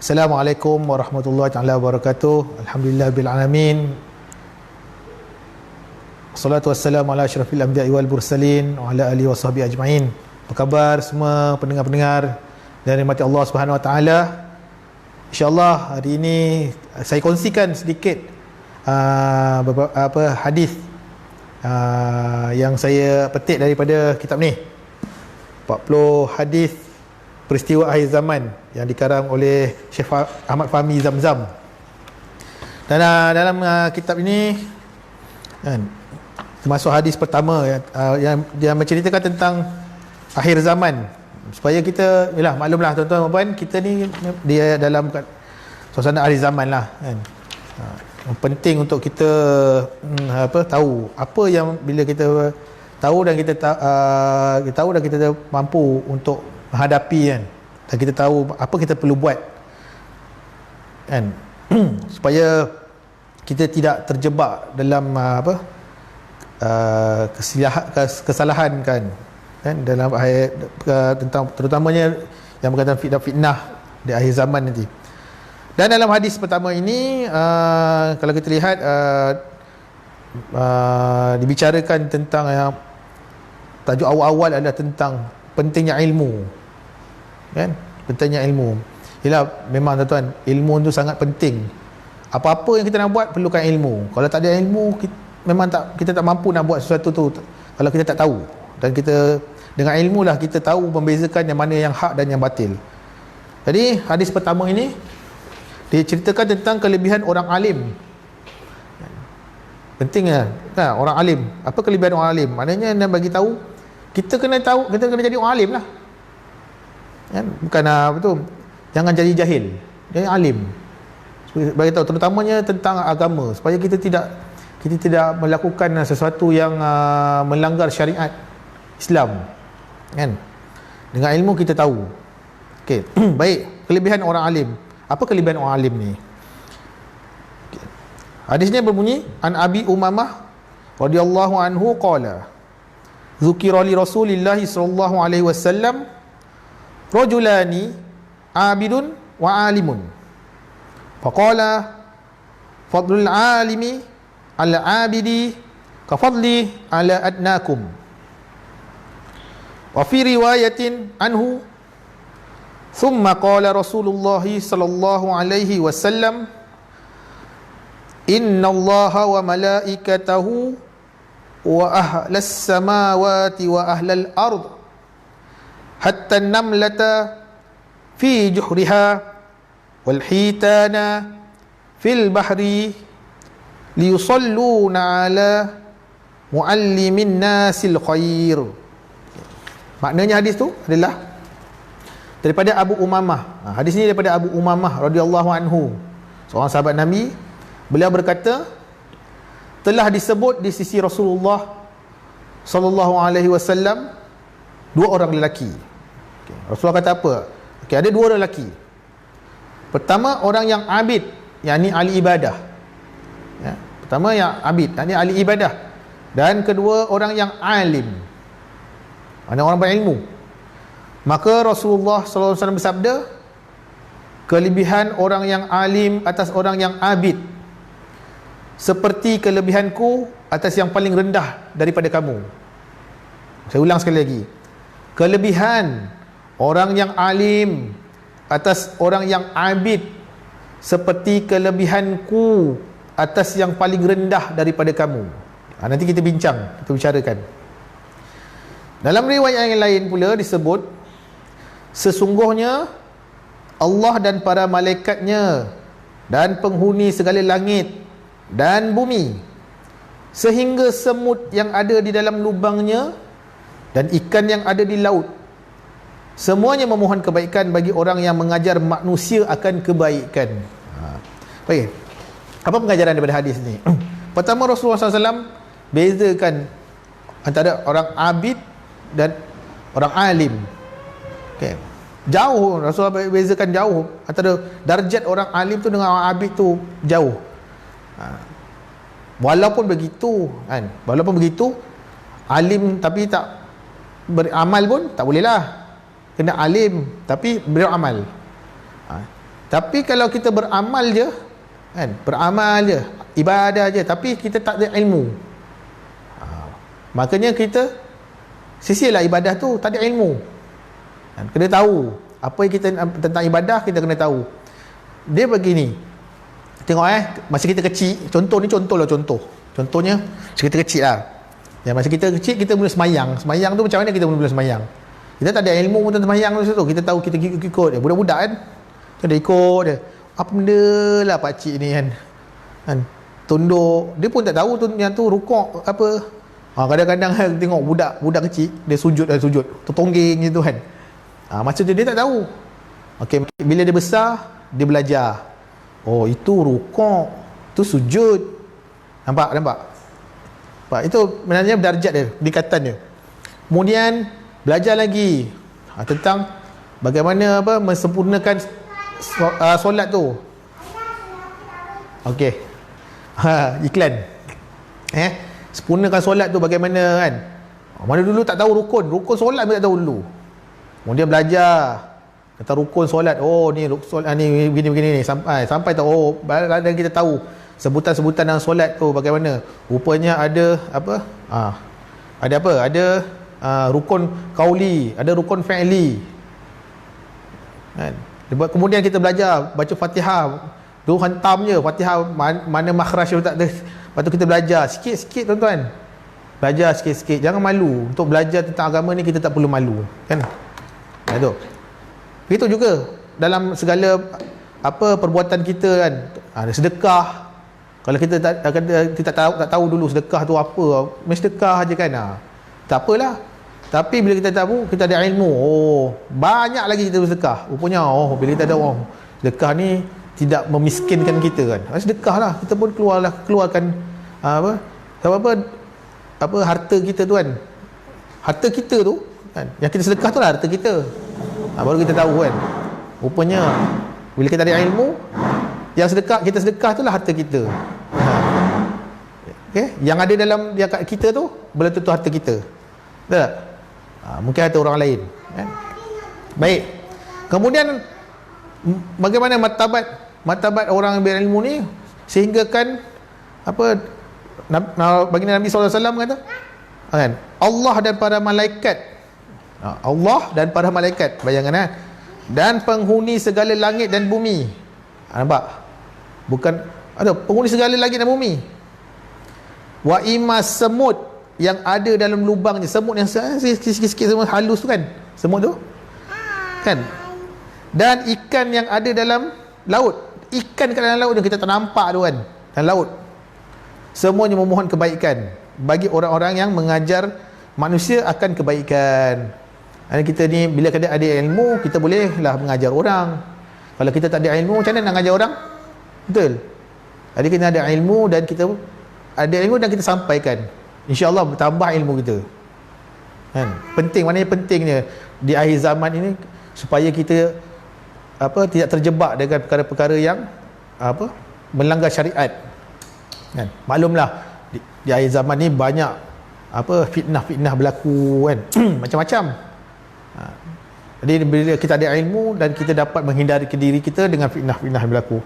Assalamualaikum warahmatullahi taala wabarakatuh. Alhamdulillahirabbil alamin. Wassalatu wassalamu ala asyrafil anbiya'i wal mursalin wa ala alihi washabbihi ajmain. Apa khabar semua pendengar-pendengar dan rahmati Allah Subhanahu wa taala? Insya-Allah hari ini saya kongsikan sedikit beberapa hadis yang saya petik daripada kitab ni. 40 hadis peristiwa akhir zaman yang dikarang oleh Syekh Ahmad Fahmi Zamzam. Dan dalam kitab ini kan, termasuk hadis pertama yang dia menceritakan tentang akhir zaman, supaya kita maklumlah tuan-tuan dan puan, kita ni dia dalam suasana akhir zaman lah kan. Penting untuk kita tahu apa yang bila kita tahu dan kita tahu dan kita mampu untuk menghadapi kan, dan kita tahu apa kita perlu buat kan, supaya kita tidak terjebak dalam kesalahan kan dalam tentang terutamanya yang berkaitan fitnah di akhir zaman nanti. Dan dalam hadis pertama ini kalau kita lihat dibicarakan tentang tajuk awal-awal adalah tentang pentingnya ilmu kan, pentingnya ilmu. Yalah, memang tuan-tuan, ilmu tu sangat penting. Apa-apa yang kita nak buat perlukan ilmu. Kalau tak ada ilmu, kita tak mampu nak buat sesuatu tu kalau kita tak tahu. Dan kita dengan ilmu lah kita tahu membezakan yang mana yang hak dan yang batil. Jadi hadis pertama ini dia ceritakan tentang kelebihan orang alim. Pentingnya orang alim. Apa kelebihan orang alim? Maknanya nak bagi tahu kita kena jadi orang alim lah kan? Bukan jangan jadi jahil, jadi alim. Bagi tahu terutamanya tentang agama, supaya kita tidak melakukan sesuatu yang melanggar syariat Islam kan. Dengan ilmu kita tahu. Okey. Baik, kelebihan orang alim. Apa kelebihan orang alim ni? Okay. Hadisnya berbunyi, an Abi Umamah radhiyallahu anhu qala dzukira li Rasulillah sallallahu alaihi wasallam rajulani abidun wa alimun faqala fadlul alimi ala abidi ka fadli ala adnakum wa fi riwayatin anhu thumma qala Rasulullah sallallahu alaihi wasallam innallaha wa malaikatahu wa ahlas samawati wa ahlal ard hatta namlata fi juhriha wal hitana fil bahri liyusalluna ala muallimin nasil khair. Maknanya hadis tu adalah daripada Abu Umamah. Hadis ni daripada Abu Umamah radhiyallahu anhu, seorang sahabat Nabi. Beliau berkata, telah disebut di sisi Rasulullah sallallahu alaihi wasallam dua orang lelaki. Rasulullah kata apa? Ada dua orang lelaki. Pertama, orang yang abid, yakni ahli ibadah. Pertama yang abid, yakni ahli ibadah. Dan kedua, orang yang alim, ada orang berilmu. Maka Rasulullah sallallahu alaihi wasallam bersabda, kelebihan orang yang alim atas orang yang abid seperti kelebihanku atas yang paling rendah daripada kamu. Saya ulang sekali lagi. Kelebihan orang yang alim atas orang yang abid seperti kelebihanku atas yang paling rendah daripada kamu. Nanti kita bincang, kita bicarakan. Dalam riwayat yang lain pula disebut, sesungguhnya Allah dan para malaikatnya dan penghuni segala langit dan bumi, sehingga semut yang ada di dalam lubangnya dan ikan yang ada di laut, Semuanya memohon kebaikan bagi orang yang mengajar manusia akan kebaikan. Baik. Apa pengajaran daripada hadis ni? Pertama, Rasulullah SAW bezakan antara orang abid dan orang alim. Okay. Jauh, Rasulullah bezakan jauh antara darjat orang alim tu dengan orang abid tu jauh. Walaupun begitu kan, walaupun begitu, alim tapi tak beramal pun tak boleh lah. Kena alim tapi beramal. Tapi kalau kita beramal je kan, beramal je, ibadah je, tapi kita tak ada ilmu, makanya kita sisilah ibadah tu, tak ada ilmu. Kena tahu apa yang kita tentang ibadah, kita kena tahu. Dia begini, tengok masa kita kecil, contohnya masa kita kecil lah ya, masa kita kecil kita mula semayang tu macam mana kita mula semayang? Kita tak ada ilmu tentang semayang tu, kita tahu, kita ikut je, budak-budak kan, kita dah ikut je, apa benda lah pakcik ni kan, tunduk, dia pun tak tahu tu yang tu rukuk apa. Kadang-kadang tengok budak kecil dia sujud tertongging gitu kan. Masa tu dia tak tahu. Okey, bila dia besar dia belajar, oh itu rukuk, tu sujud. Nampak itu sebenarnya darjat dia, tingkatan dia. Kemudian belajar lagi tentang bagaimana mensempurnakan solat tu. Okey. Iklan. Sempurnakan solat tu bagaimana kan. Mana dulu tak tahu rukun solat pun tak tahu dulu. Kemudian belajar tentang rukun solat. Oh ni solat ni begini ni sampai tahu, oh dan kita tahu sebutan-sebutan dalam solat tu bagaimana. Rupanya ada apa? Ada rukun qauli, ada rukun fi'li. Kan? Kemudian kita belajar baca Fatihah. Dulu hantam je Fatihah, mana makhraj tu tak ada. Lepas tu kita belajar sikit-sikit tuan-tuan. Belajar sikit-sikit, jangan malu. Untuk belajar tentang agama ni kita tak perlu malu, kan? Itu. Begitu juga dalam segala perbuatan kita kan. Ada sedekah. Kalau kita tak tahu dulu sedekah tu apa, mesti sedekah aje kan. Tak apalah. Tapi bila kita tahu, kita ada ilmu, oh banyak lagi kita bersedekah. Rupanya bila kita ada sedekah ni tidak memiskinkan kita kan. Sedekah lah, kita pun keluarkan harta kita tu kan. Harta kita tu kan, yang kita sedekah tu lah harta kita. Baru kita tahu kan. Rupanya bila kita ada ilmu, yang kita sedekah tu lah harta kita. Okay? Yang ada dalam kita tu belum tentu harta kita. Betul tak? Mungkin harta orang lain kan? Baik. Kemudian bagaimana martabat orang yang berilmu ni, sehingga kan baginda Nabi SAW kata kan, Allah dan para malaikat, bayangkan dan penghuni segala langit dan bumi. Nampak? Bukan ada penghuni segala langit dan bumi. Wa imas semut yang ada dalam lubangnya, semut yang sikit-sikit semut halus tu kan, semut tu kan, dan ikan yang ada dalam laut, ikan kat dalam laut yang kita tak nampak tu kan, dalam laut, semuanya memohon kebaikan bagi orang-orang yang mengajar manusia akan kebaikan. Dan kita ni bila kita ada ilmu, kita bolehlah mengajar orang. Kalau kita tak ada ilmu, macam mana nak mengajar orang? Betul? Jadi kita ada ilmu dan kita sampaikan, InsyaAllah bertambah ilmu kita kan? Maknanya pentingnya di akhir zaman ini supaya kita tidak terjebak dengan perkara-perkara yang melanggar syariat kan? Maklumlah di akhir zaman ni banyak fitnah-fitnah berlaku kan. Macam-macam. Jadi bila kita ada ilmu dan kita dapat menghindari ke diri kita dengan fitnah-fitnah yang berlaku.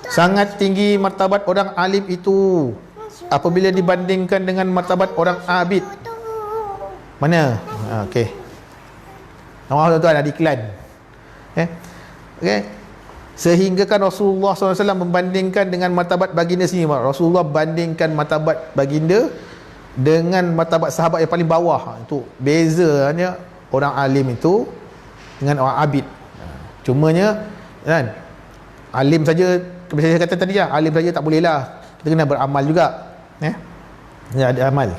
Sangat tinggi martabat orang alim itu apabila dibandingkan dengan martabat orang abid. Mana? Okey. Nama tuan-tuan ada iklan. Okey. Sehingga kan Rasulullah SAW membandingkan dengan martabat baginda sini. Rasulullah bandingkan martabat baginda dengan martabat sahabat yang paling bawah. Itu bezanya orang alim itu dengan orang abid. Cumanya kan, alim saja, macam saya kata tadi alim saja tak boleh lah. Kita kena beramal juga. Kena ada amal.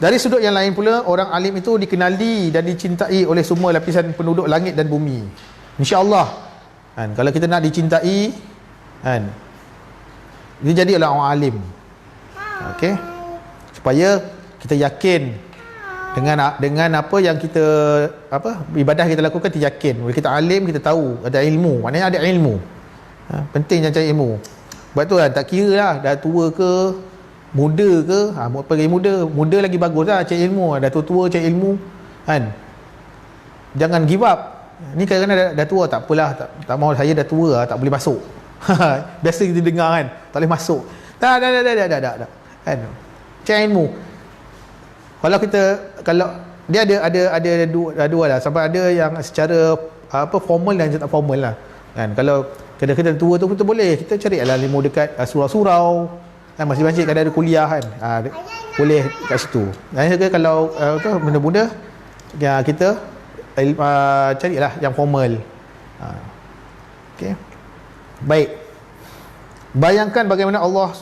Dari sudut yang lain pula, orang alim itu dikenali dan dicintai oleh semua lapisan penduduk langit dan bumi. InsyaAllah kan, kalau kita nak dicintai kan, dia jadi orang alim. Okey, supaya kita yakin dengan apa yang kita ibadah kita lakukan, kita yakin. Bila kita alim, kita tahu ada ilmu, maknanya ada ilmu. Penting jangan cari ilmu. Sebab tu kan, tak kira lah dah tua ke muda ke, pergi muda lagi bagus lah cari ilmu. Dah tua cari ilmu kan, jangan give up. Ni kadang-kadang dah tua, tak apalah, tak mahu, saya dah tua lah, tak boleh masuk. Biasa kita dengar kan, tak boleh masuk. Tak kan, cari ilmu. Kalau dia ada dua lah, sampai ada yang secara formal dan tak formal lah kan. Kalau kadang-kadang tua tu kita boleh, kita cari lah ilmu dekat surau-surau kan, masjid-masjid kadang ada kuliah kan, boleh kat situ. Dan kalau benda-benda ya, kita carilah yang formal. Okey, baik. Bayangkan bagaimana Allah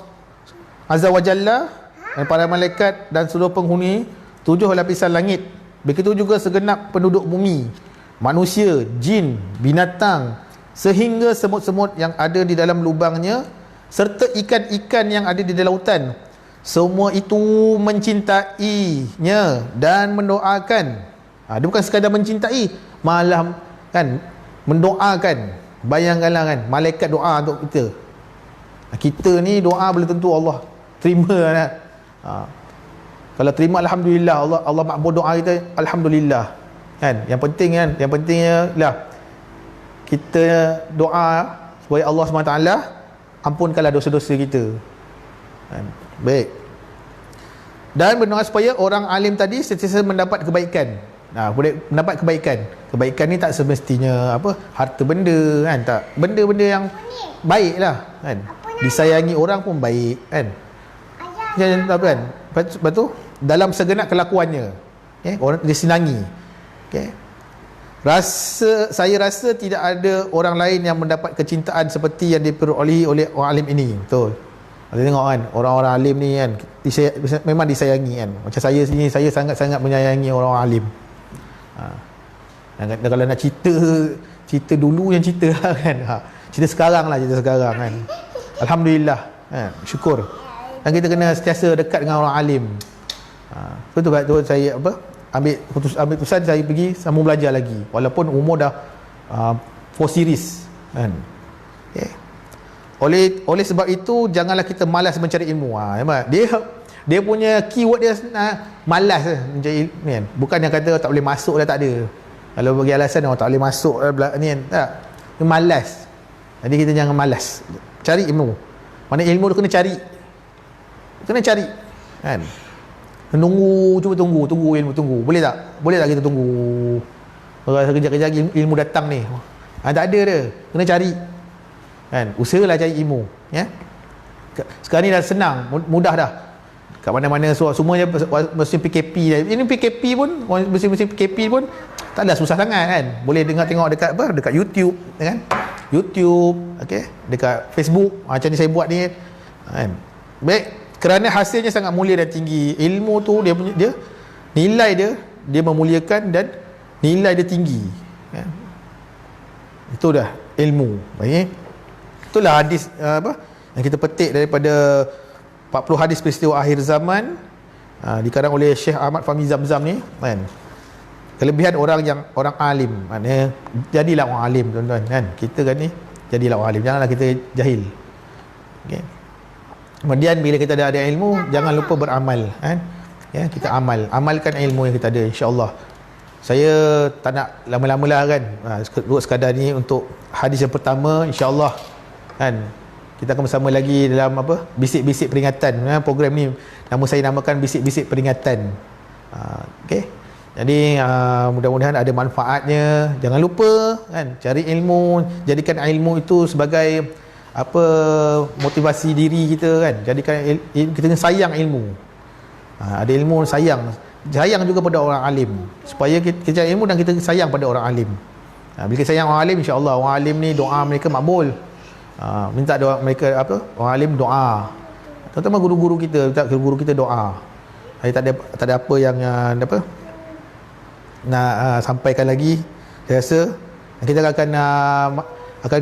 Azza wa Jalla dan para malaikat dan seluruh penghuni 7 lapisan langit, begitu juga segenap penduduk bumi, manusia, jin, binatang, sehingga semut-semut yang ada di dalam lubangnya, serta ikan-ikan yang ada di lautan, semua itu mencintainya dan mendoakan. Dia bukan sekadar mencintai, malah kan mendoakan. Bayangkanlah kan, malaikat doa untuk kita. Kita ni doa belum tentu Allah terima kan. Kalau terima, alhamdulillah, Allah makbul doa kita, alhamdulillah kan. Yang pentingnya lah kita doa supaya Allah SWT ampunkanlah dosa-dosa kita kan. Baik. Dan berdoa supaya orang alim tadi sentiasa mendapat kebaikan. Boleh mendapat kebaikan ni tak semestinya harta benda kan, tak, benda-benda yang baik lah kan, disayangi orang pun baik kan. Jangan kan, lepas tu dalam segenap kelakuannya, orang disenangi. Saya rasa tidak ada orang lain yang mendapat kecintaan seperti yang diperolehi oleh orang alim ini. Betul. Kita tengok kan, orang-orang alim ni kan memang disayangi kan. Macam saya sini, saya sangat-sangat menyayangi orang alim. Dan kalau nak cerita dulu yang cerita lah kan, cerita sekarang kan. Alhamdulillah kan, syukur. Dan kita kena sentiasa dekat dengan orang alim. Betul tu saya ambil keputusan saya pergi sambung belajar lagi walaupun umur dah 4 series kan. Oleh sebab itu, janganlah kita malas mencari ilmu. Dia punya keyword dia malas mencari ilmu kan. Bukan yang kata tak boleh masuk dah, tak ada. Kalau bagi alasan tak boleh masuk ni kan, tak. Dia malas. Jadi kita jangan malas cari ilmu. Mana ilmu tu kena cari kan. Cuba tunggu ilmu, boleh tak kita tunggu kejap-kejap ilmu datang ni, tak ada dia, kena cari kan. Usahalah cari ilmu ya. Sekarang ni dah senang, mudah dah, kat mana-mana semuanya musim PKP dah. Ini PKP pun, musim PKP pun tak ada susah sangat kan. Boleh tengok dekat YouTube kan, okey, dekat Facebook macam ni saya buat ni kan. Baik. Kerana hasilnya sangat mulia dan tinggi. Ilmu tu dia nilai dia memuliakan dan nilai dia tinggi ya. Itu dah ilmu. Baik. Itulah hadis yang kita petik daripada 40 hadis peristiwa akhir zaman, dikarang oleh Syekh Ahmad Fahmi Zamzam ni kan. Kelebihan orang alim, maknanya jadilah orang alim tuan-tuan kan. Kita kan ni jadilah orang alim, janganlah kita jahil. Okey. Kemudian bila kita dah ada ilmu, jangan lupa beramal kan. Ya, kita amalkan ilmu yang kita ada, insya-Allah. Saya tak nak lama-lama lah kan. Sekadar ni untuk hadis yang pertama, insya-Allah kan. Kita akan bersama lagi dalam bisik-bisik peringatan. Program ni saya namakan bisik-bisik peringatan. Okey. Jadi mudah-mudahan ada manfaatnya. Jangan lupa kan, cari ilmu, jadikan ilmu itu sebagai motivasi diri kita kan. Jadikan kita sayang ilmu. Ada ilmu sayang juga pada orang alim, supaya kita cari ilmu dan kita sayang pada orang alim. Bila kita sayang orang alim, insya-Allah orang alim ni doa mereka makbul. Minta doa mereka orang alim doa. Terutama guru-guru kita, minta guru kita doa. Saya tak ada apa yang nak sampaikan lagi. Saya rasa kita akan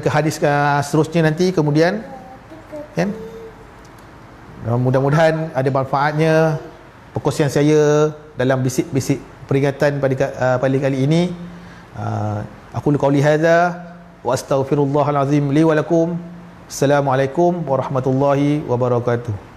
ke hadis seterusnya nanti kemudian, kan? Mudah-mudahan ada manfaatnya perkongsian saya dalam bisik-bisik peringatan pada kali ini. Aku qauli hadza wa astaghfirullahal azim li wa lakum. Assalamualaikum warahmatullahi wabarakatuh.